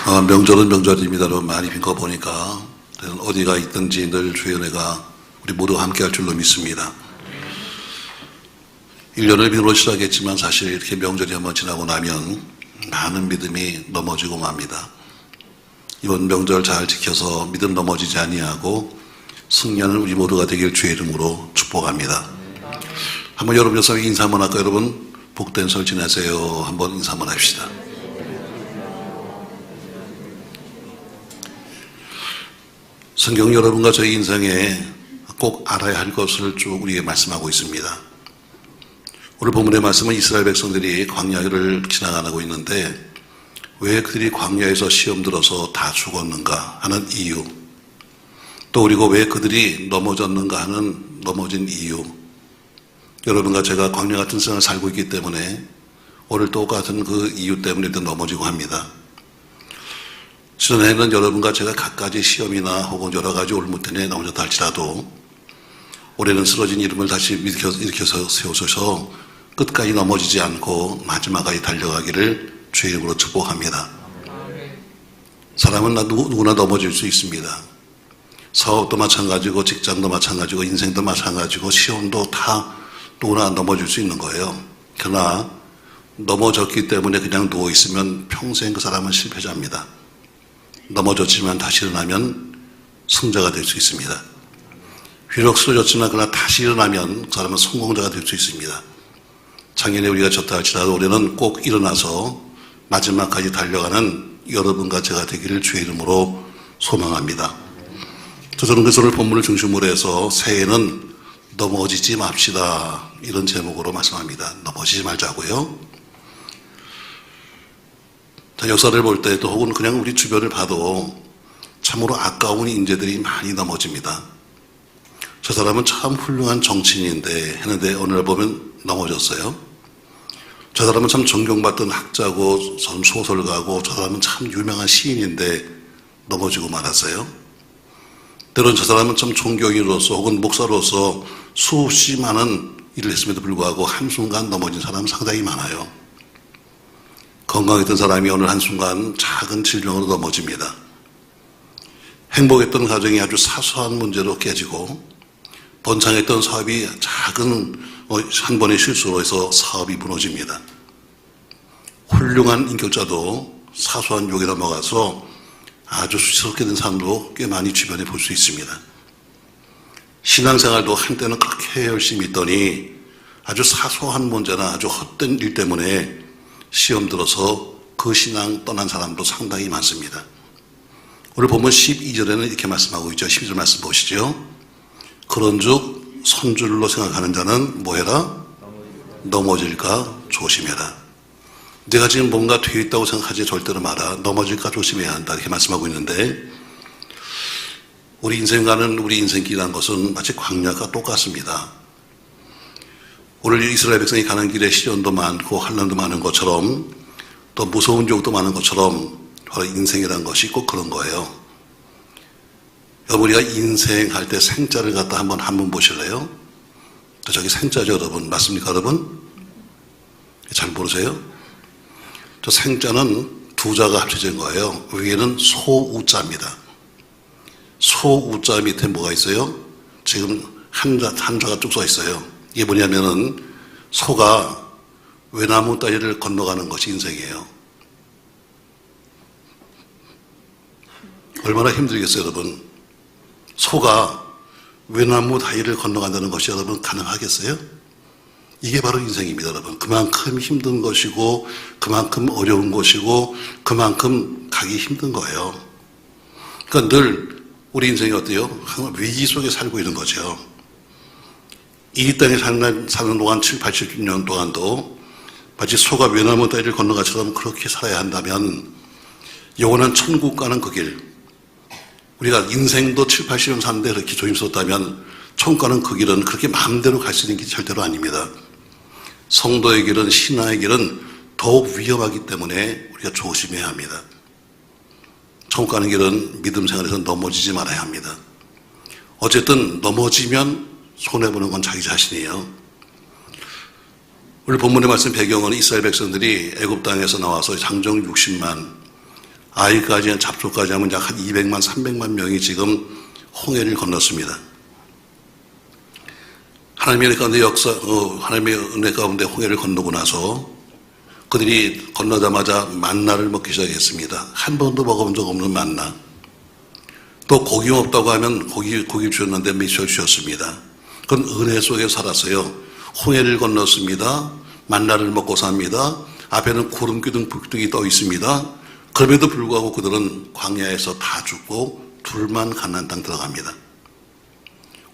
명절은 명절입니다. 여러분 많이 빈 거 보니까 어디가 있든지 늘 주의 은혜가 우리 모두 함께 할 줄로 믿습니다. 1년을 믿음으로 시작했지만 사실 이렇게 명절이 한번 지나고 나면 많은 믿음이 넘어지고 맙니다. 이번 명절 잘 지켜서 믿음 넘어지지 아니하고 승리하는 우리 모두가 되길 주의 이름으로 축복합니다. 한번 여러분 여서 인사 한번 할까요? 여러분 복된 설 지내세요. 한번 인사 한번 합시다. 성경 여러분과 저희 인생에 꼭 알아야 할 것을 쭉 우리에게 말씀하고 있습니다. 오늘 본문의 말씀은 이스라엘 백성들이 광야를 지나가고 있는데 왜 그들이 광야에서 시험 들어서 다 죽었는가 하는 이유, 또 그리고 왜 그들이 넘어졌는가 하는 넘어진 이유, 여러분과 제가 광야 같은 생을 살고 있기 때문에 오늘 똑같은 그 이유 때문에도 넘어지고 합니다. 지난해에는 여러분과 제가 갖가지 시험이나 혹은 여러 가지 올무편에 넘어졌다 할지라도 올해는 쓰러진 이름을 다시 일으켜서 세우셔서 끝까지 넘어지지 않고 마지막까지 달려가기를 주의 이름으로 축복합니다. 사람은 누구나 넘어질 수 있습니다. 사업도 마찬가지고 직장도 마찬가지고 인생도 마찬가지고 시험도 다 누구나 넘어질 수 있는 거예요. 그러나 넘어졌기 때문에 그냥 누워있으면 평생 그 사람은 실패자입니다. 넘어졌지만 다시 일어나면 승자가 될 수 있습니다. 비록 쓰러졌지만 그러나 다시 일어나면 그 사람은 성공자가 될 수 있습니다. 작년에 우리가 졌다 할지라도 올해는 꼭 일어나서 마지막까지 달려가는 여러분과 제가 되기를 주의 이름으로 소망합니다. 저는 그래서 오늘 본문을 중심으로 해서 새해에는 넘어지지 맙시다 이런 제목으로 말씀합니다. 넘어지지 말자고요. 역사를 볼 때도 혹은 그냥 우리 주변을 봐도 참으로 아까운 인재들이 많이 넘어집니다. 저 사람은 참 훌륭한 정치인인데 했는데 어느 날 보면 넘어졌어요. 저 사람은 참 존경받던 학자고 전 소설가고 저 사람은 참 유명한 시인인데 넘어지고 말았어요. 때로는 저 사람은 참 종교인으로서 혹은 목사로서 수없이 많은 일을 했음에도 불구하고 한순간 넘어진 사람은 상당히 많아요. 건강했던 사람이 어느 한순간 작은 질병으로 넘어집니다. 행복했던 가정이 아주 사소한 문제로 깨지고 번창했던 사업이 작은 한 번의 실수로 해서 사업이 무너집니다. 훌륭한 인격자도 사소한 욕에 넘어가서 아주 수치스럽게 된 사람도 꽤 많이 주변에 볼 수 있습니다. 신앙생활도 한때는 그렇게 열심히 있더니 아주 사소한 문제나 아주 헛된 일 때문에 시험 들어서 그 신앙 떠난 사람도 상당히 많습니다. 오늘 보면 12절에는 이렇게 말씀하고 있죠. 12절 말씀 보시죠. 그런즉 선줄로 생각하는 자는 뭐해라? 넘어질까 조심해라. 내가 지금 뭔가 되어 있다고 생각하지 절대로 마라. 넘어질까 조심해야 한다. 이렇게 말씀하고 있는데 우리 인생과는 우리 인생길이라는 것은 마치 광야가 똑같습니다. 오늘 이스라엘 백성이 가는 길에 시련도 많고 환난도 많은 것처럼 또 무서운 욕도 많은 것처럼 바로 인생이라는 것이 꼭 그런 거예요. 여러분 우리가 인생할 때 생자를 갖다 한번 보실래요? 저기 생자죠 여러분. 맞습니까 여러분? 잘 모르세요? 저 생자는 두 자가 합쳐진 거예요. 위에는 소우자입니다. 소우자 밑에 뭐가 있어요? 지금 한자가 쭉 써 있어요. 이게 뭐냐면은 소가 외나무 다리를 건너가는 것이 인생이에요. 얼마나 힘들겠어요 여러분. 소가 외나무 다리를 건너간다는 것이 여러분 가능하겠어요? 이게 바로 인생입니다 여러분. 그만큼 힘든 것이고 그만큼 어려운 것이고 그만큼 가기 힘든 거예요. 그러니까 늘 우리 인생이 어때요? 항상 위기 속에 살고 있는 거죠. 이 땅에 사는 동안 7, 80년 동안도 마치 소가 외나무 다리를 건너가처럼 그렇게 살아야 한다면 영원한 천국 가는 그 길, 우리가 인생도 7, 80년 사는데 그렇게 조심스럽다면 천국 가는 그 길은 그렇게 마음대로 갈 수 있는 길이 절대로 아닙니다. 성도의 길은 신앙의 길은 더욱 위험하기 때문에 우리가 조심해야 합니다. 천국 가는 길은 믿음 생활에서 넘어지지 말아야 합니다. 어쨌든 넘어지면 손해보는 건 자기 자신이에요. 오늘 본문의 말씀 배경은 이스라엘 백성들이 애굽 땅에서 나와서 장정 60만 아이까지, 잡초까지 하면 약 한 200만, 300만 명이 지금 홍해를 건넜습니다. 하나님의 은혜 가운데 하나님의 은혜 가운데 홍해를 건너고 나서 그들이 건너자마자 만나를 먹기 시작했습니다. 한 번도 먹어본 적 없는 만나. 또 고기 없다고 하면 고기 주셨는데 미쳐 주셨습니다. 그건 은혜 속에 살았어요. 홍해를 건넜습니다. 만나를 먹고 삽니다. 앞에는 구름 기둥 불기둥이 떠 있습니다. 그럼에도 불구하고 그들은 광야에서 다 죽고 둘만 가나안 땅 들어갑니다.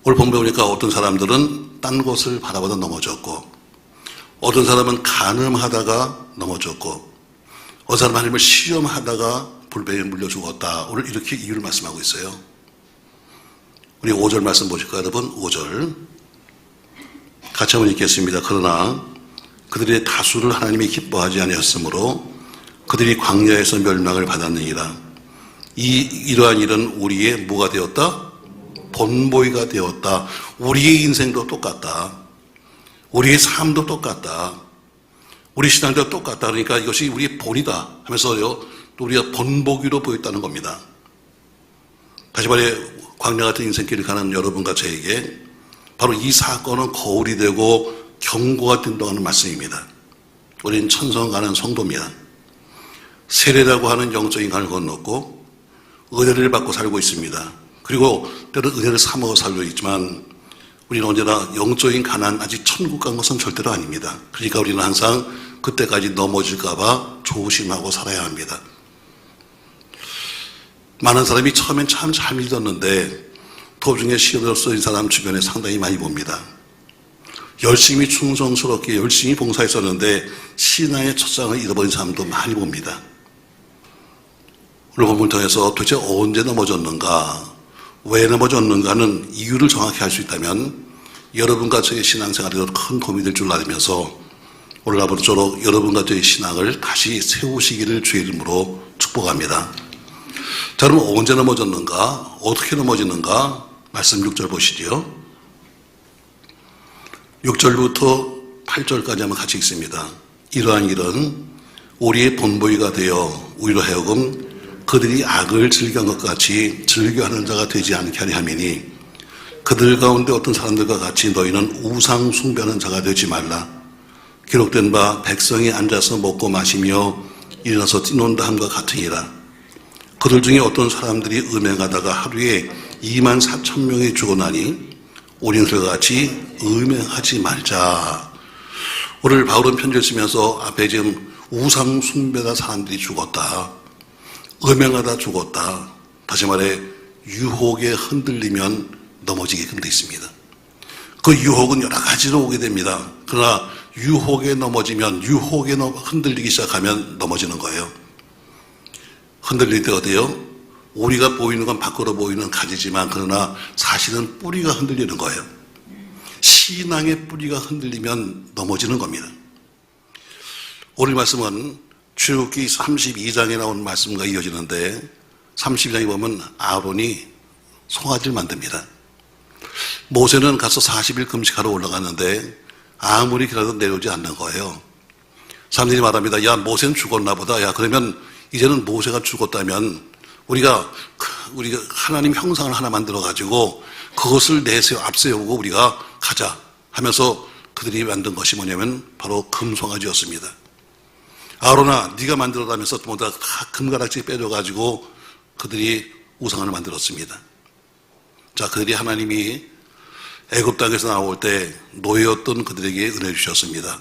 오늘 본문에 보니까 어떤 사람들은 딴 곳을 바라보다 넘어졌고, 어떤 사람은 간음하다가 넘어졌고, 어떤 사람은 하나님을 시험하다가 불뱀에 물려 죽었다. 오늘 이렇게 이유를 말씀하고 있어요. 우리 5절 말씀 보실까요, 여러분? 5절 같이 한번 읽겠습니다. 그러나 그들의 다수를 하나님이 기뻐하지 아니하였으므로 그들이 광야에서 멸망을 받았느니라. 이러한 일은 우리의 뭐가 되었다? 본보기가 되었다. 우리의 인생도 똑같다. 우리의 삶도 똑같다. 우리 신앙도 똑같다. 그러니까 이것이 우리의 본이다 하면서요, 또 우리가 본보기로 보였다는 겁니다. 다시 말해 광야 같은 인생길을 가는 여러분과 저에게 바로 이 사건은 거울이 되고 경고가 된다는 말씀입니다. 우리는 천성 가는 성도입니다. 세례라고 하는 영적인 강을 건넜고 은혜를 받고 살고 있습니다. 그리고 때로 은혜를 사먹어 살고 있지만 우리는 언제나 영적인 가난, 아직 천국 간 것은 절대로 아닙니다. 그러니까 우리는 항상 그때까지 넘어질까 봐 조심하고 살아야 합니다. 많은 사람이 처음엔 참 잘 믿었는데 도중에 시험을 쓰인 사람 주변에 상당히 많이 봅니다. 열심히 충성스럽게 열심히 봉사했었는데 신앙의 첫장을 잃어버린 사람도 많이 봅니다. 오늘 본문을 통해서 도대체 언제 넘어졌는가, 왜 넘어졌는가는 이유를 정확히 알 수 있다면 여러분과 저의 신앙생활에도 큰 도움이 될 줄 알면서 오늘 아버지처럼 여러분과 저의 신앙을 다시 세우시기를 주의 이름으로 축복합니다. 자, 그럼 언제 넘어졌는가, 어떻게 넘어지는가, 말씀 6절 보시죠. 6절부터 8절까지 한번 같이 읽습니다. 이러한 일은 우리의 본보기가 되어 우리로 하여금 그들이 악을 즐겨한 것 같이 즐겨하는 자가 되지 않게 하려 함이니 그들 가운데 어떤 사람들과 같이 너희는 우상 숭배하는 자가 되지 말라. 기록된 바 백성이 앉아서 먹고 마시며 일어나서 뛰논다 함과 같으니라. 그들 중에 어떤 사람들이 음행하다가 하루에 2만 4천 명이 죽어나니 우리는 그와 같이 음행하지 말자. 오늘 바울은 편지를 쓰면서 앞에 지금 우상 숭배다 사람들이 죽었다, 음행하다 죽었다, 다시 말해 유혹에 흔들리면 넘어지게끔 되어 있습니다. 그 유혹은 여러 가지로 오게 됩니다. 그러나 유혹에 넘어지면, 유혹에 흔들리기 시작하면 넘어지는 거예요. 흔들릴 때 어때요? 우리가 보이는 건 밖으로 보이는 가지지만 그러나 사실은 뿌리가 흔들리는 거예요. 신앙의 뿌리가 흔들리면 넘어지는 겁니다. 오늘 말씀은 출애굽기 32장에 나온 말씀과 이어지는데 32장에 보면 아론이 송아지를 만듭니다. 모세는 가서 40일 금식하러 올라갔는데 아무리 기다려도 내려오지 않는 거예요. 사람들이 말합니다. 야, 모세는 죽었나 보다. 야, 그러면 이제는 모세가 죽었다면 우리가 하나님 형상을 하나 만들어가지고 그것을 앞세우고 우리가 가자 하면서 그들이 만든 것이 뭐냐면 바로 금송아지였습니다. 아론아, 네가 만들어라면서 모두 금가락지 빼줘가지고 그들이 우상을 만들었습니다. 자, 그들이 하나님이 애굽 땅에서 나올 때 노예였던 그들에게 은혜 주셨습니다.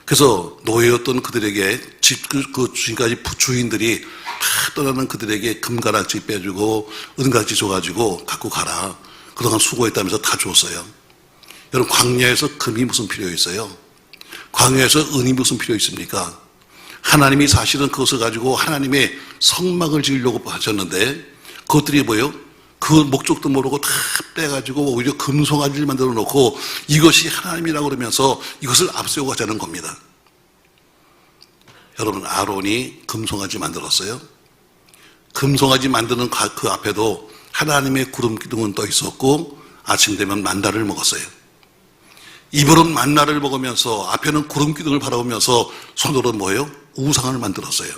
그래서 노예였던 그들에게 지금까지 주인들이 다 떠나는 그들에게 금가락지 빼주고 은가락지 줘가지고 갖고 가라. 그동안 수고했다면서 다 줬어요. 여러분, 광야에서 금이 무슨 필요 있어요? 광야에서 은이 무슨 필요 있습니까? 하나님이 사실은 그것을 가지고 하나님의 성막을 지으려고 하셨는데 그것들이 뭐예요? 그 목적도 모르고 다 빼가지고 오히려 금송아지를 만들어 놓고 이것이 하나님이라고 그러면서 이것을 앞세우고 하자는 겁니다. 여러분, 아론이 금송아지 만들었어요. 금송아지 만드는 그 앞에도 하나님의 구름 기둥은 떠 있었고 아침 되면 만나를 먹었어요. 입으로는 만나를 먹으면서 앞에는 구름 기둥을 바라보면서 손으로 뭐예요? 우상을 만들었어요.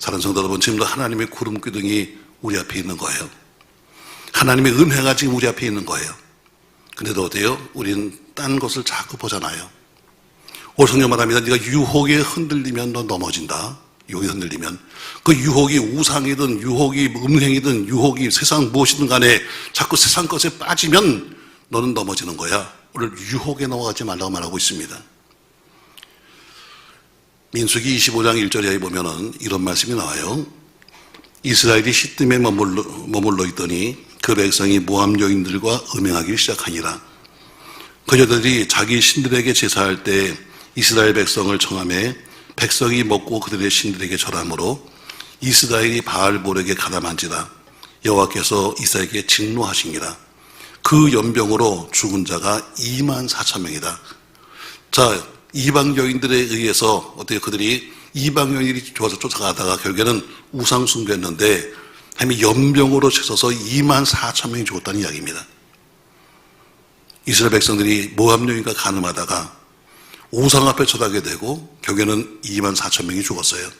사랑하는 성도 여러분, 지금도 하나님의 구름 기둥이 우리 앞에 있는 거예요. 하나님의 은혜가 지금 우리 앞에 있는 거예요. 근데도 어때요? 우리는 딴 것을 자꾸 보잖아요. 오늘 성경 말합니다. 네가 유혹에 흔들리면 너 넘어진다. 유혹에 흔들리면. 그 유혹이 우상이든 유혹이 음행이든 유혹이 세상 무엇이든 간에 자꾸 세상 것에 빠지면 너는 넘어지는 거야. 오늘 유혹에 넘어가지 말라고 말하고 있습니다. 민수기 25장 1절에 보면은 이런 말씀이 나와요. 이스라엘이 시뜸에 머물러 있더니 그 백성이 모압 여인들과 음행하기 시작하니라. 그녀들이 자기 신들에게 제사할 때 이스라엘 백성을 청하매 백성이 먹고 그들의 신들에게 절하므로 이스라엘이 바알볼에게 가담한지라. 여호와께서 이스라엘에게 진노하시니라. 그 연병으로 죽은 자가 24,000명이다. 자, 이방 여인들에 의해서 어떻게 그들이 이방 여인들이 좋아서 쫓아가다가 결국에는 우상 숭배했는데 하나님이 연병으로 쳐서 24,000명이 죽었다는 이야기입니다. 이스라엘 백성들이 모압 여인과 간음하다가 우상 앞에 쳐다게 되고 결국에는 24,000명이 죽었어요.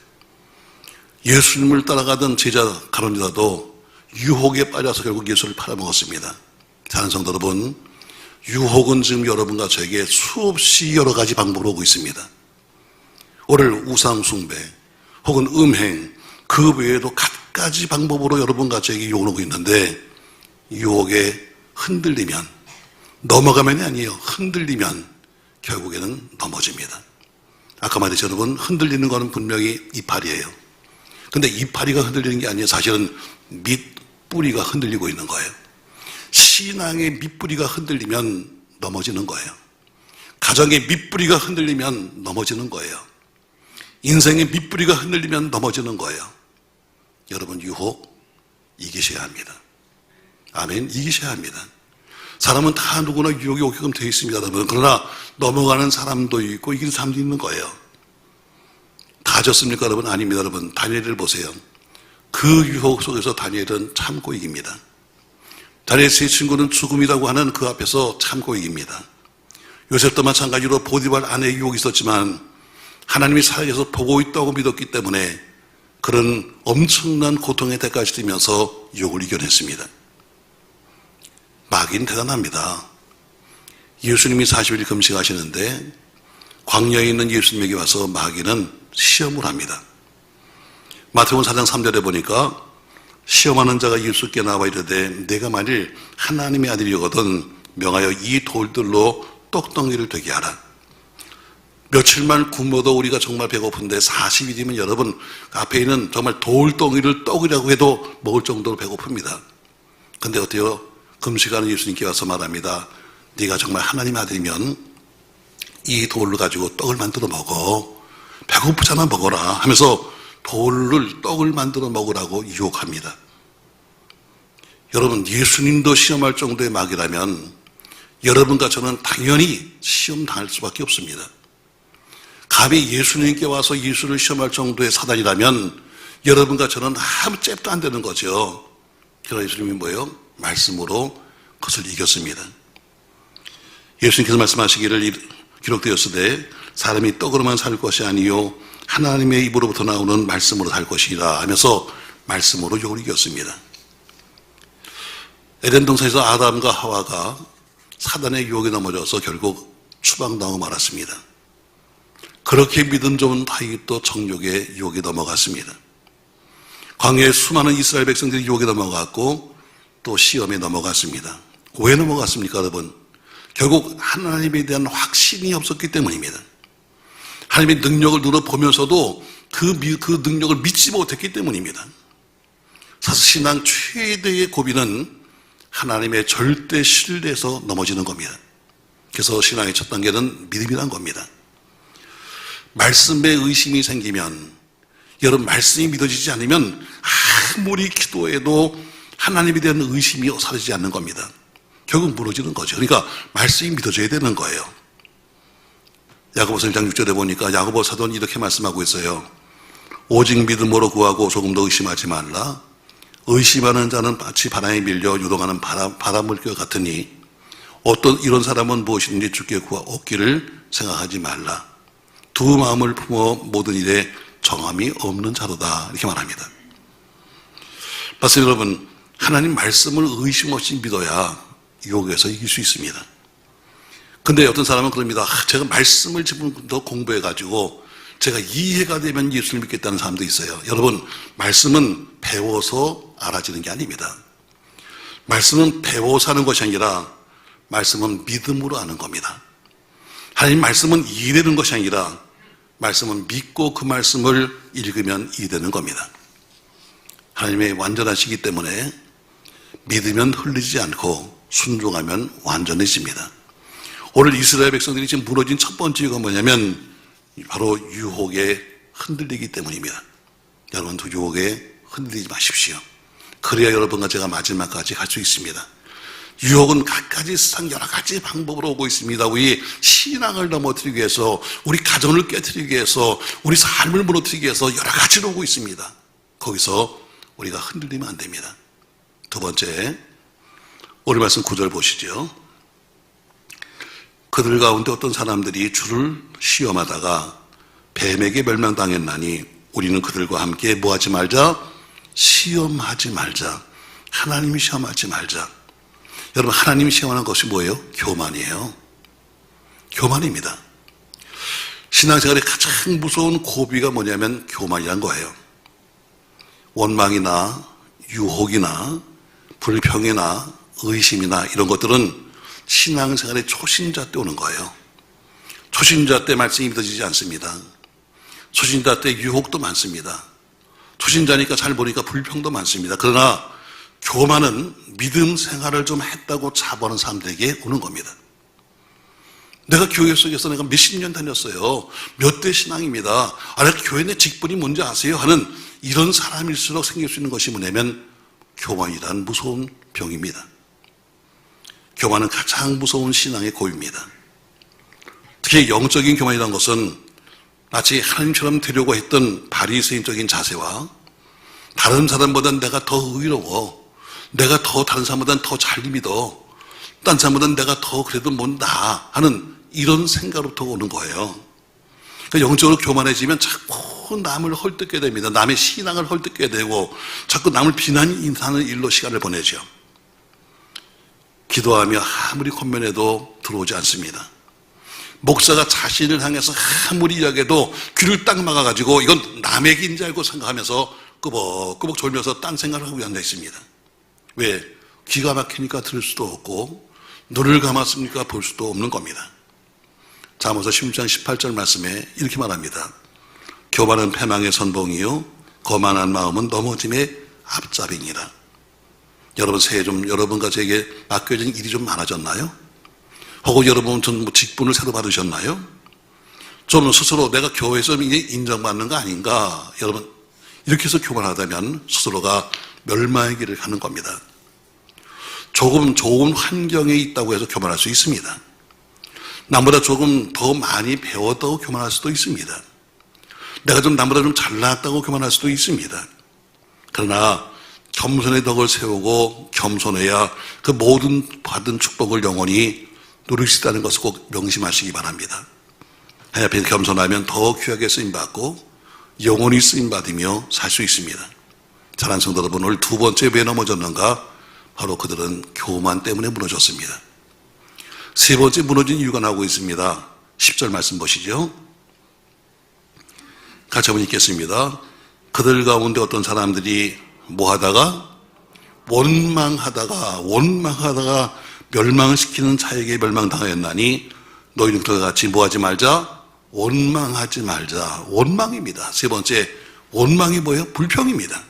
예수님을 따라가던 제자 가룟 유다도 유혹에 빠져서 결국 예수를 팔아먹었습니다. 사랑하는 성도 여러분, 유혹은 지금 여러분과 저에게 수없이 여러 가지 방법으로 오고 있습니다. 오늘 우상 숭배 혹은 음행 그 외에도 갖가지 방법으로 여러분과 저에게 유혹을 오고 있는데 유혹에 흔들리면 넘어가면이 아니에요. 흔들리면 결국에는 넘어집니다. 아까 말했죠 여러분, 흔들리는 것은 분명히 이파리예요. 근데 이파리가 흔들리는 게 아니에요. 사실은 밑뿌리가 흔들리고 있는 거예요. 신앙의 밑뿌리가 흔들리면 넘어지는 거예요. 가정의 밑뿌리가 흔들리면 넘어지는 거예요. 인생의 밑뿌리가 흔들리면 넘어지는 거예요. 여러분, 유혹 이기셔야 합니다. 아멘. 이기셔야 합니다. 사람은 다 누구나 유혹이 오게끔 되어 있습니다, 여러분. 그러나 넘어가는 사람도 있고 이기는 사람도 있는 거예요. 다 졌습니까, 여러분? 아닙니다, 여러분. 다니엘을 보세요. 그 유혹 속에서 다니엘은 참고 이깁니다. 다니엘 세 친구는 죽음이라고 하는 그 앞에서 참고 이깁니다. 요셉도 마찬가지로 보디발 아내의 유혹이 있었지만 하나님이 살아계셔서 보고 있다고 믿었기 때문에 그런 엄청난 고통의 대가를 치르면서 유혹을 이겨냈습니다. 마귀는 대단합니다. 예수님이 40일 금식하시는데 광야에 있는 예수님에게 와서 마귀는 시험을 합니다. 마태복음 4장 3절에 보니까 시험하는 자가 예수께 나와 이르되 내가 만일 하나님의 아들이거든 명하여 이 돌들로 떡덩이를 되게 하라. 며칠만 굶어도 우리가 정말 배고픈데 40일이면 여러분 앞에 있는 정말 돌덩이를 떡이라고 해도 먹을 정도로 배고픕니다. 근데 어때요? 금식하는 예수님께 와서 말합니다. 네가 정말 하나님의 아들이면 이 돌을 가지고 떡을 만들어 먹어. 배고프잖아, 먹어라 하면서 돌을 떡을 만들어 먹으라고 유혹합니다. 여러분, 예수님도 시험할 정도의 마귀라면 여러분과 저는 당연히 시험 당할 수밖에 없습니다. 감히 예수님께 와서 예수를 시험할 정도의 사단이라면 여러분과 저는 아무 잽도 안 되는 거죠. 그러나 예수님이 뭐예요? 말씀으로 그것을 이겼습니다. 예수님께서 말씀하시기를 기록되었으되 사람이 떡으로만 살 것이 아니요 하나님의 입으로부터 나오는 말씀으로 살 것이라 하면서 말씀으로 유혹을 이겼습니다. 에덴 동산에서 아담과 하와가 사단의 유혹에 넘어져서 결국 추방당하고 말았습니다. 그렇게 믿음 좋은 다윗도 정욕의 유혹에 넘어갔습니다. 광야에 수많은 이스라엘 백성들이 유혹에 넘어갔고 또 시험에 넘어갔습니다. 왜 넘어갔습니까, 여러분? 결국 하나님에 대한 확신이 없었기 때문입니다. 하나님의 능력을 눈어보면서도 그 능력을 믿지 못했기 때문입니다. 사실 신앙 최대의 고비는 하나님의 절대 신뢰에서 넘어지는 겁니다. 그래서 신앙의 첫 단계는 믿음이란 겁니다. 말씀에 의심이 생기면, 여러분 말씀이 믿어지지 않으면 아무리 기도해도 하나님에 대한 의심이 사라지지 않는 겁니다. 결국 무너지는 거죠. 그러니까 말씀이 믿어져야 되는 거예요. 야고보서 1장 6절에 보니까 야고보 사도는 이렇게 말씀하고 있어요. 오직 믿음으로 구하고 조금도 의심하지 말라. 의심하는 자는 마치 바람에 밀려 유동하는 바람물결 같으니 어떤 이런 사람은 무엇이든지 주께 구하 얻기를 생각하지 말라. 두 마음을 품어 모든 일에 정함이 없는 자로다 이렇게 말합니다. 맞습니다. 여러분, 하나님 말씀을 의심 없이 믿어야 유혹에서 이길 수 있습니다. 근데 어떤 사람은 그럽니다. 제가 말씀을 지금 더 공부해가지고 제가 이해가 되면 예수를 믿겠다는 사람도 있어요. 여러분, 말씀은 배워서 알아지는 게 아닙니다. 말씀은 배워서 하는 것이 아니라 말씀은 믿음으로 하는 겁니다. 하나님 말씀은 이해되는 것이 아니라 말씀은 믿고 그 말씀을 읽으면 이해되는 겁니다. 하나님의 완전하시기 때문에 믿으면 흘리지 않고 순종하면 완전해집니다. 오늘 이스라엘 백성들이 지금 무너진 첫 번째 이유가 뭐냐면 바로 유혹에 흔들리기 때문입니다. 여러분, 그 유혹에 흔들리지 마십시오. 그래야 여러분과 제가 마지막까지 갈 수 있습니다. 유혹은 갖가지 세상 여러 가지 방법으로 오고 있습니다. 우리 신앙을 넘어뜨리기 위해서, 우리 가정을 깨뜨리기 위해서, 우리 삶을 무너뜨리기 위해서 여러 가지로 오고 있습니다. 거기서 우리가 흔들리면 안 됩니다. 두 번째, 오늘 말씀 9절 보시죠. 그들 가운데 어떤 사람들이 주를 시험하다가 뱀에게 멸망당했나니 우리는 그들과 함께 뭐하지 말자? 시험하지 말자. 하나님이 시험하지 말자. 여러분, 하나님이 시험하는 것이 뭐예요? 교만이에요. 교만입니다. 신앙생활의 가장 무서운 고비가 뭐냐면 교만이란 거예요. 원망이나 유혹이나 불평이나 의심이나 이런 것들은 신앙생활의 초신자 때 오는 거예요. 초신자 때 말씀이 믿어지지 않습니다. 초신자 때 유혹도 많습니다. 초신자니까 잘 보니까 불평도 많습니다. 그러나 교만은 믿음 생활을 좀 했다고 자부하는 사람들에게 오는 겁니다. 내가 교회 속에서 내가 몇십 년 다녔어요. 몇 대 신앙입니다. 내가 교회 내 직분이 뭔지 아세요? 하는 이런 사람일수록 생길 수 있는 것이 뭐냐면 교만이란 무서운 병입니다. 교만은 가장 무서운 신앙의 고비입니다. 특히 영적인 교만이라는 것은 마치 하나님처럼 되려고 했던 바리새인적인 자세와 다른 사람보다 내가 더 의로워, 내가 더 다른 사람보다 더 잘 믿어, 다른 사람보다 내가 더 그래도 못나 하는 이런 생각으로부터 오는 거예요. 그러니까 영적으로 교만해지면 자꾸 남을 헐뜯게 됩니다. 남의 신앙을 헐뜯게 되고 자꾸 남을 비난하는 일로 시간을 보내죠. 기도하며 아무리 권면해도 들어오지 않습니다. 목사가 자신을 향해서 아무리 이야기해도 귀를 딱 막아가지고 이건 남의 길인 줄 알고 생각하면서 끄벅끄벅 졸면서 딴 생각을 하고 앉아 있습니다. 왜? 귀가 막히니까 들을 수도 없고 눈을 감았으니까 볼 수도 없는 겁니다. 잠언서 16장 18절 말씀에 이렇게 말합니다. 교만은 패망의 선봉이요 거만한 마음은 넘어짐의 앞잡이니라. 여러분, 새해 좀 여러분과 제게 맡겨진 일이 좀 많아졌나요? 혹은 여러분 전 직분을 새로 받으셨나요? 좀 스스로 내가 교회에서 인정받는 거 아닌가? 여러분, 이렇게 해서 교만하다면 스스로가 멸망의 길을 가는 겁니다. 조금 좋은 환경에 있다고 해서 교만할 수 있습니다. 남보다 조금 더 많이 배웠다고 교만할 수도 있습니다. 내가 좀 남보다 좀 잘났다고 교만할 수도 있습니다. 그러나 겸손의 덕을 세우고 겸손해야 그 모든 받은 축복을 영원히 누릴 수 있다는 것을 꼭 명심하시기 바랍니다. 하나님 앞에 겸손하면 더 귀하게 쓰임받고 영원히 쓰임받으며 살 수 있습니다. 사랑하는 성도 여러분, 오늘 두 번째 왜 넘어졌는가? 바로 그들은 교만 때문에 무너졌습니다. 세 번째 무너진 이유가 나오고 있습니다. 10절 말씀 보시죠. 같이 한번 읽겠습니다. 그들 가운데 어떤 사람들이 뭐 하다가? 원망하다가 멸망을 시키는 자에게 멸망당하였나니 너희는 그와 같이 뭐 하지 말자? 원망하지 말자. 원망입니다. 세 번째, 원망이 뭐예요? 불평입니다.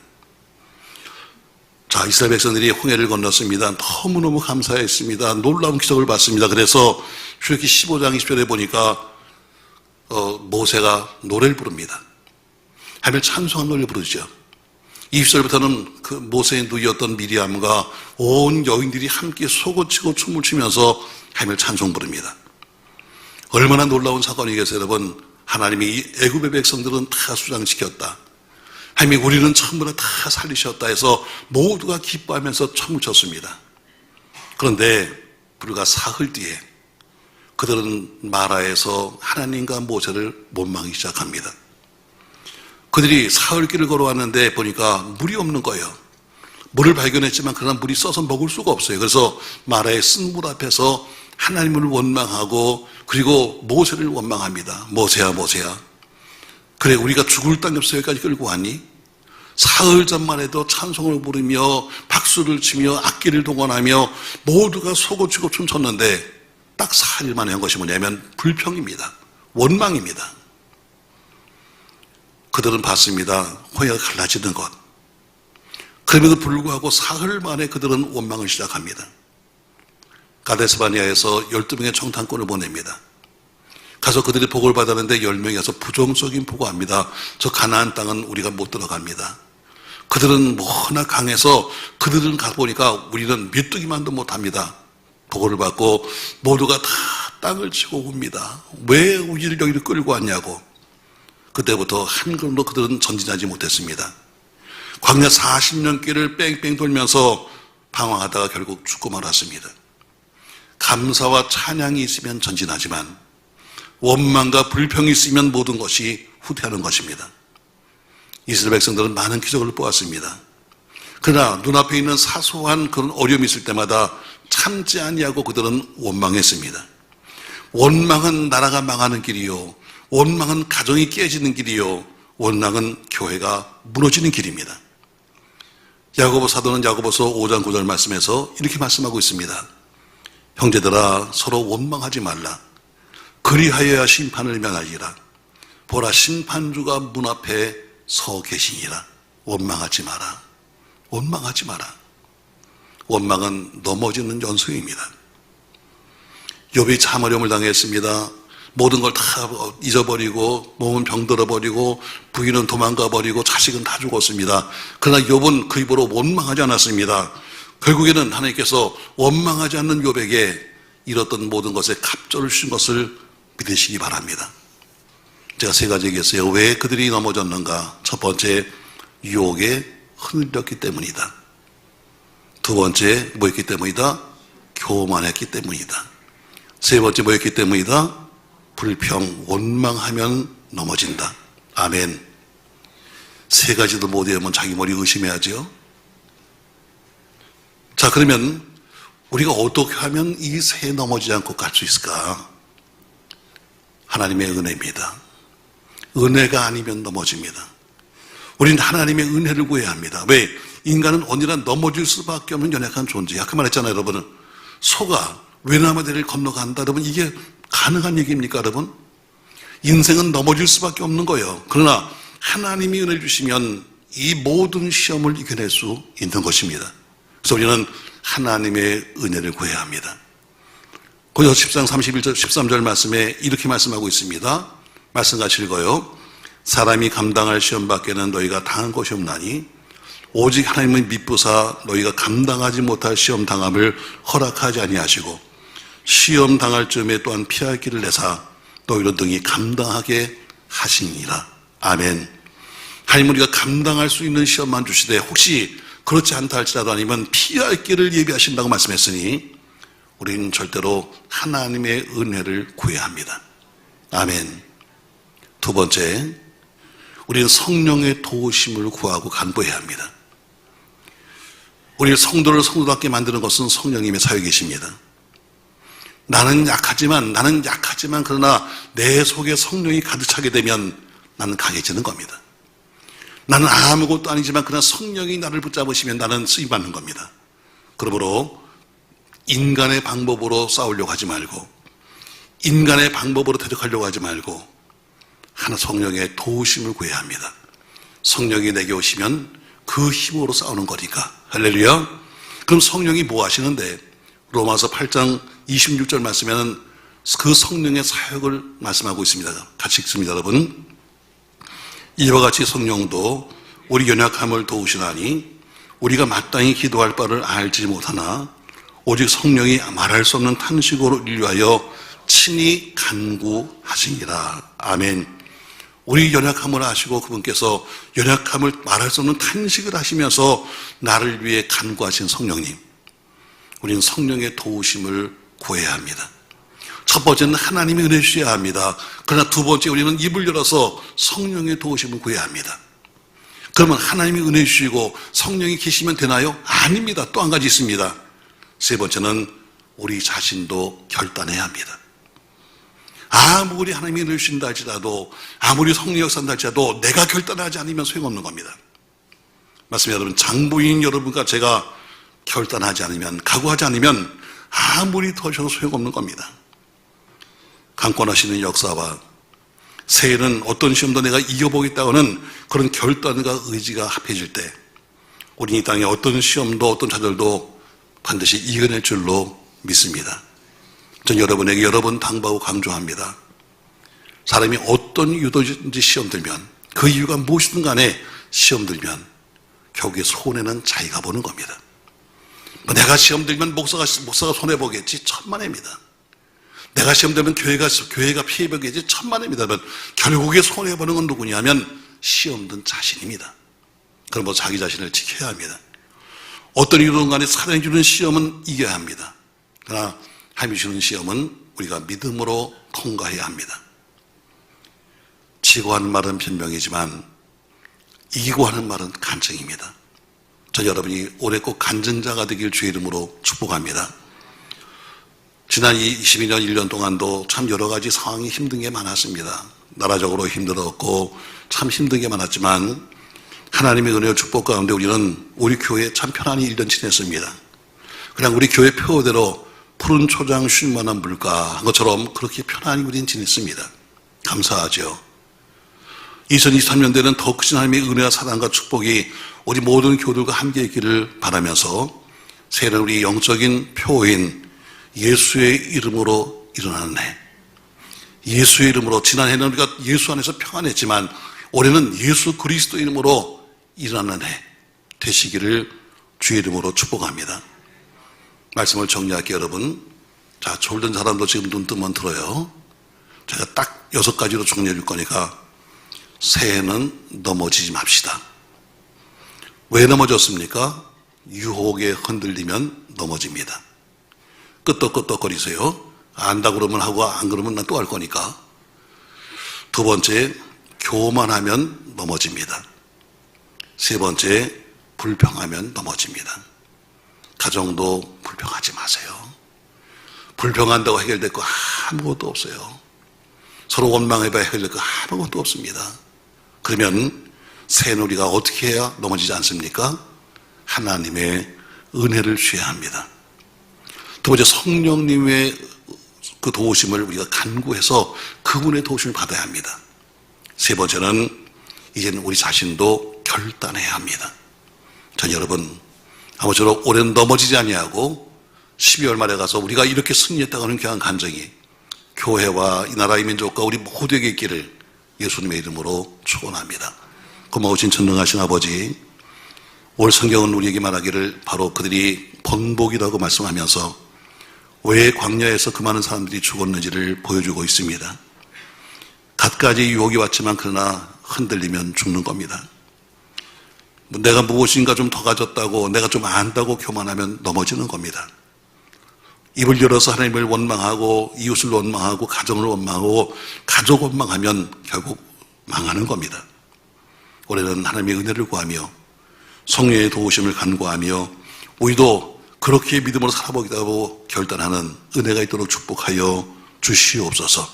자, 이스라엘 백성들이 홍해를 건넜습니다. 너무너무 감사했습니다. 놀라운 기적을 봤습니다. 그래서 출애굽기 15장 20절에 보니까 모세가 노래를 부릅니다. 하나님을 찬송한 노래를 부르죠. 20절부터는 그 모세의 누이였던 미리암과 온 여인들이 함께 소고치고 춤을 추면서 하나님을 찬송 부릅니다. 얼마나 놀라운 사건이겠어요, 여러분. 하나님이 이 애굽의 백성들은 다 수장시켰다. 하나님이 우리는 전부 다 살리셨다 해서 모두가 기뻐하면서 춤을 췄습니다. 그런데 불과 사흘 뒤에 그들은 마라에서 하나님과 모세를 원망하기 시작합니다. 그들이 사흘길을 걸어왔는데 보니까 물이 없는 거예요. 물을 발견했지만 그러나 물이 써서 먹을 수가 없어요. 그래서 마라의 쓴 물 앞에서 하나님을 원망하고 그리고 모세를 원망합니다. 모세야 모세야, 그래 우리가 죽을 땅이 없어 여기까지 끌고 왔니? 사흘 전만 해도 찬송을 부르며 박수를 치며 악기를 동원하며 모두가 소고치고 춤췄는데 딱 4일 만에 한 것이 뭐냐면 불평입니다. 원망입니다. 그들은 봤습니다. 호야가 갈라지는 것. 그럼에도 불구하고 사흘 만에 그들은 원망을 시작합니다. 가데스바니아에서 12명의 정탐꾼을 보냅니다. 가서 그들이 복을 받았는데 10명이 가서 부정적인 보고합니다. 저 가나안 땅은 우리가 못 들어갑니다. 그들은 뭐나 강해서 그들은 가보니까 우리는 메뚜기만도 못합니다. 보고를 받고 모두가 다 땅을 치고 웁니다. 왜 우리를 여기로 끌고 왔냐고. 그때부터 한 걸음도 그들은 전진하지 못했습니다. 광야 40년 길을 뺑뺑 돌면서 방황하다가 결국 죽고 말았습니다. 감사와 찬양이 있으면 전진하지만 원망과 불평이 있으면 모든 것이 후퇴하는 것입니다. 이스라엘 백성들은 많은 기적을 보았습니다. 그러나 눈앞에 있는 사소한 그런 어려움이 있을 때마다 참지 아니하고 그들은 원망했습니다. 원망은 나라가 망하는 길이요, 원망은 가정이 깨지는 길이요, 원망은 교회가 무너지는 길입니다. 야고보 사도는 야고보서 5장 9절 말씀에서 이렇게 말씀하고 있습니다. 형제들아 서로 원망하지 말라. 그리하여야 심판을 면하리라. 보라 심판주가 문 앞에 서 계시니라. 원망하지 마라. 원망하지 마라. 원망은 넘어지는 연소입니다. 욥이 참 어려움을 당했습니다. 모든 걸 다 잊어버리고 몸은 병들어버리고 부인은 도망가버리고 자식은 다 죽었습니다. 그러나 욥은 그 입으로 원망하지 않았습니다. 결국에는 하나님께서 원망하지 않는 욥에게 잃었던 모든 것에 갑절을 주신 것을 믿으시기 바랍니다. 제가 3가지 얘기했어요. 왜 그들이 넘어졌는가? 첫 번째, 유혹에 흔들렸기 때문이다. 두 번째, 뭐였기 때문이다? 교만했기 때문이다. 세 번째, 뭐였기 때문이다? 불평, 원망하면 넘어진다. 아멘. 3가지도 모두 하면 자기 머리 의심해야죠. 자, 그러면 우리가 어떻게 하면 이 새에 넘어지지 않고 갈 수 있을까? 하나님의 은혜입니다. 은혜가 아니면 넘어집니다. 우리는 하나님의 은혜를 구해야 합니다. 왜? 인간은 언제나 넘어질 수밖에 없는 연약한 존재야. 그 말했잖아요, 여러분. 소가 외나무다리를 건너간다. 여러분, 이게 가능한 얘기입니까, 여러분? 인생은 넘어질 수밖에 없는 거예요. 그러나 하나님이 은혜 주시면 이 모든 시험을 이겨낼 수 있는 것입니다. 그래서 우리는 하나님의 은혜를 구해야 합니다. 고린도 10장 31절 13절 말씀에 이렇게 말씀하고 있습니다. 말씀 같이 읽어요. 사람이 감당할 시험 밖에는 너희가 당한 것이 없나니 오직 하나님은 미쁘사 너희가 감당하지 못할 시험 당함을 허락하지 아니하시고 시험 당할 즈음에 또한 피할 길을 내사 너희로 등이 감당하게 하시니라. 아멘. 하나님은 우리가 감당할 수 있는 시험만 주시되 혹시 그렇지 않다 할지라도 아니면 피할 길을 예비하신다고 말씀했으니 우리는 절대로 하나님의 은혜를 구해야 합니다. 아멘. 두 번째, 우리는 성령의 도우심을 구하고 간구해야 합니다. 우리 성도를 성도답게 만드는 것은 성령님의 사역이십니다. 나는 약하지만 그러나 내 속에 성령이 가득 차게 되면 나는 강해지는 겁니다. 나는 아무것도 아니지만 그러나 성령이 나를 붙잡으시면 나는 쓰임받는 겁니다. 그러므로 인간의 방법으로 싸우려고 하지 말고 인간의 방법으로 대적하려고 하지 말고 하나 성령의 도우심을 구해야 합니다. 성령이 내게 오시면 그 힘으로 싸우는 거니까. 할렐루야. 그럼 성령이 뭐 하시는데? 로마서 8장 26절 말씀에는 그 성령의 사역을 말씀하고 있습니다. 같이 읽습니다, 여러분. 이와 같이 성령도 우리 연약함을 도우시나니 우리가 마땅히 기도할 바를 알지 못하나 오직 성령이 말할 수 없는 탄식으로 인류하여 친히 간구하시니라. 아멘. 우리 연약함을 아시고 그분께서 연약함을 말할 수 없는 탄식을 하시면서 나를 위해 간구하신 성령님. 우리는 성령의 도우심을 구해야 합니다. 첫 번째는 하나님의 은혜 주셔야 합니다. 그러나 두 번째 우리는 입을 열어서 성령의 도우심을 구해야 합니다. 그러면 하나님이 은혜 주시고 성령이 계시면 되나요? 아닙니다. 또 한 가지 있습니다. 세 번째는 우리 자신도 결단해야 합니다. 아무리 하나님이 은혜 주신다 할지라도, 아무리 성령 역사한다 할지라도 내가 결단하지 않으면 소용없는 겁니다. 맞습니다. 여러분, 장부인 여러분과 제가 결단하지 않으면, 각오하지 않으면 아무리 더 하셔도 소용없는 겁니다. 강권하시는 역사와 새해는 어떤 시험도 내가 이겨보겠다고는 그런 결단과 의지가 합해질 때 우리 이 땅에 어떤 시험도 어떤 좌절도 반드시 이겨낼 줄로 믿습니다. 전 여러분에게 여러 번 당부하고 강조합니다. 사람이 어떤 이유든지 시험 들면, 그 이유가 무엇이든 간에 시험 들면 결국에 손해는 자기가 보는 겁니다. 내가 시험 들면 목사가 손해보겠지, 천만입니다. 내가 시험 들면 교회가 피해보겠지, 천만입니다. 결국에 손해보는 건 누구냐면 시험 든 자신입니다. 그럼 자기 자신을 지켜야 합니다. 어떤 이유든 간에 사단이 주는 시험은 이겨야 합니다. 그러나 하나님이 주는 시험은 우리가 믿음으로 통과해야 합니다. 지고 하는 말은 변명이지만 이기고 하는 말은 간증입니다. 저 여러분이 올해 꼭 간증자가 되길 주의 이름으로 축복합니다. 지난 22년 1년 동안도 참 여러 가지 상황이 힘든 게 많았습니다. 나라적으로 힘들었고 참 힘든 게 많았지만 하나님의 은혜와 축복 가운데 우리는 우리 교회에 참 편안히 1년 지냈습니다. 그냥 우리 교회 표어대로 푸른 초장 쉴만한 물가 한 것처럼 그렇게 편안히 우리는 지냈습니다. 감사하죠. 2023년대는 더 크신 하나님의 은혜와 사랑과 축복이 우리 모든 교들과 함께 있기를 바라면서 새해는 우리 영적인 표어인 예수의 이름으로 일어나는 해, 예수의 이름으로, 지난해는 우리가 예수 안에서 평안했지만 올해는 예수 그리스도 이름으로 일어나는 해 되시기를 주의 이름으로 축복합니다. 말씀을 정리할게요. 여러분, 자, 졸던 사람도 지금 눈 뜨면 들어요. 제가 딱 6가지로 정리해 줄 거니까 새해는 넘어지지 맙시다. 왜 넘어졌습니까? 유혹에 흔들리면 넘어집니다. 끄떡끄떡거리세요. 안다 그러면 하고 안 그러면 난 또 할 거니까. 두 번째, 교만하면 넘어집니다. 세 번째, 불평하면 넘어집니다. 가정도 불평하지 마세요. 불평한다고 해결될 거 아무것도 없어요. 서로 원망해봐야 해결될 거 아무것도 없습니다. 그러면 새해는 우리가 어떻게 해야 넘어지지 않습니까? 하나님의 은혜를 취해야 합니다. 두 번째, 성령님의 그 도우심을 우리가 간구해서 그분의 도우심을 받아야 합니다. 세 번째는 이제는 우리 자신도 결단해야 합니다. 전 여러분, 아무쪼록 올해는 넘어지지 아니하고 12월 말에 가서 우리가 이렇게 승리했다고 하는 귀한 간증이 교회와 이 나라의 민족과 우리 모두에게 있기를 예수님의 이름으로 축원합니다. 고마우신 전능하신 아버지, 올 성경은 우리에게 말하기를 바로 그들이 번복이라고 말씀하면서 왜 광야에서 그 많은 사람들이 죽었는지를 보여주고 있습니다. 갖가지 유혹이 왔지만 그러나 흔들리면 죽는 겁니다. 내가 무엇인가 좀 더 가졌다고, 내가 좀 안다고 교만하면 넘어지는 겁니다. 입을 열어서 하나님을 원망하고 이웃을 원망하고 가정을 원망하고 가족 원망하면 결국 망하는 겁니다. 올해는 하나님의 은혜를 구하며 성령의 도우심을 간구하며 우리도 그렇게 믿음으로 살아보겠다고 결단하는 은혜가 있도록 축복하여 주시옵소서.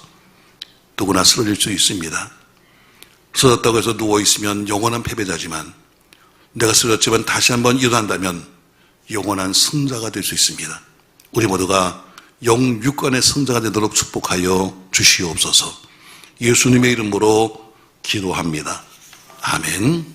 누구나 쓰러질 수 있습니다. 쓰러졌다고 해서 누워있으면 영원한 패배자지만 내가 쓰러졌지만 다시 한번 일어난다면 영원한 승자가 될 수 있습니다. 우리 모두가 영육간의 승자가 되도록 축복하여 주시옵소서. 예수님의 이름으로 기도합니다. 아멘.